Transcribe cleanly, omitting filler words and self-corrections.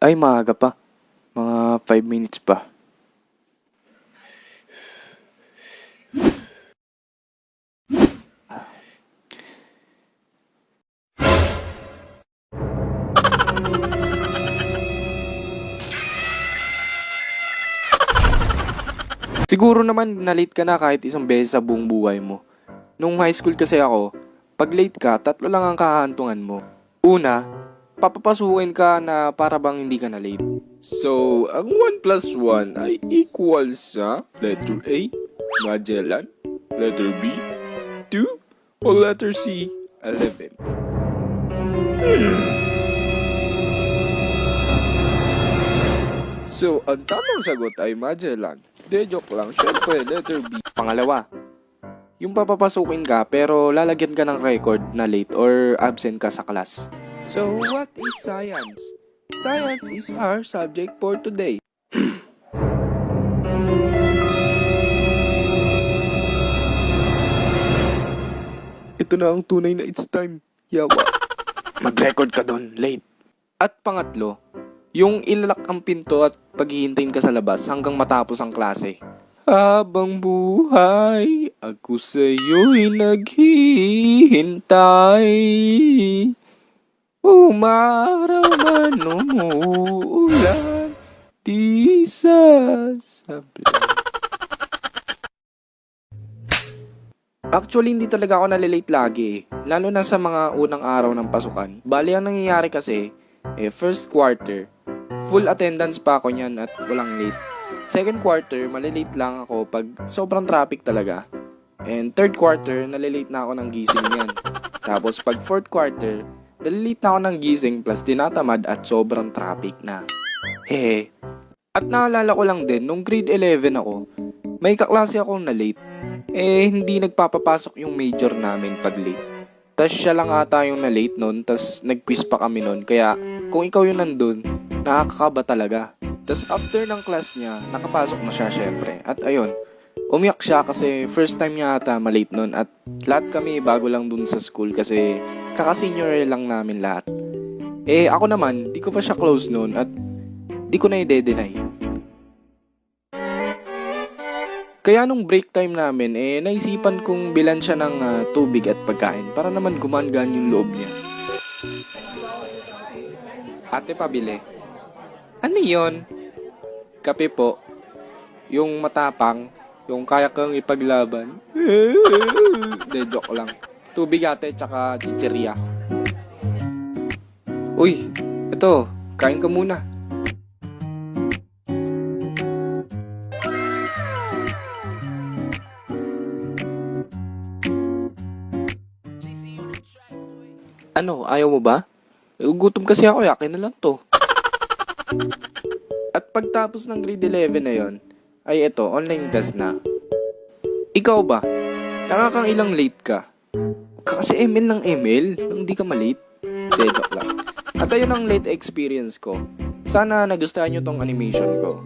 Ay, maaga pa. Mga 5 minutes pa. Siguro naman na-late ka na kahit isang beses sa buong buhay mo. Nung high school kasi ako, pag late ka, 3 lang ang kahantungan mo. Una, papapasukin ka na para bang hindi ka na late. So, ang 1 plus 1 ay equals sa letter A, Magellan, letter B, 2, o letter C, 11. So, ang tamang sagot ay Magellan. De, joke lang. Syempre, letter B. Pangalawa, yung papapasukin ka pero lalagyan ka ng record na late or absent ka sa class. So, what is science? Science is our subject for today. Ito na ang tunay na it's time. Yawa. Mag-record ka doon, late. At pangatlo, yung ilalak ang pinto at paghihintayin ka sa labas hanggang matapos ang klase. Habang buhay, ako sa'yo'y naghihintay. Umaraw man umuulan, di sasablay. Actually, hindi talaga ako nalilate lagi lalo na sa mga unang araw ng pasukan. Bali, ang nangyayari kasi, first quarter, full attendance pa ako niyan at walang late. Second quarter, malilate lang ako pag sobrang traffic talaga. And third quarter, nalilate na ako ng gising niyan. Tapos pag fourth quarter, nalilate na ako ng gising plus tinatamad at sobrang traffic na. Hehe. At naalala ko lang din, nung grade 11 ako, may kaklase akong na late. Hindi nagpapapasok yung major namin pag late. Tas siya lang ata yung na late nun, tas nag-quiz pa kami nun. Kaya kung ikaw yung nandun, nakakakaba talaga. Tas after ng class niya, nakapasok na siya syempre. At ayun, umiyak siya kasi first time niya ata malate nun. At lahat kami bago lang dun sa school kasi kaka-senior lang namin lahat. Ako naman, di ko pa siya close nun at di ko na i-deny. Kaya nung break time namin, naisipan kong bilan siya ng tubig at pagkain para naman gumaan-gaan yung loob niya. Ate, pabili. Ano yon? Kape po. Yung matapang, yung kaya kang ipaglaban. De, joke lang. Tubig ate, tsaka chicheria. Uy, ito, kain ka muna. Ano, ayaw mo ba? Gutom kasi ako, yakin na lang to. At pagtapos ng grade 11 na yon, ay ito, online class na. Ikaw ba? Nakakang ilang late ka? Kasi ML ng ML, nang di ka malate. Joke lang. At ayun ang late experience ko. Sana nagustuhan nyo tong animation ko.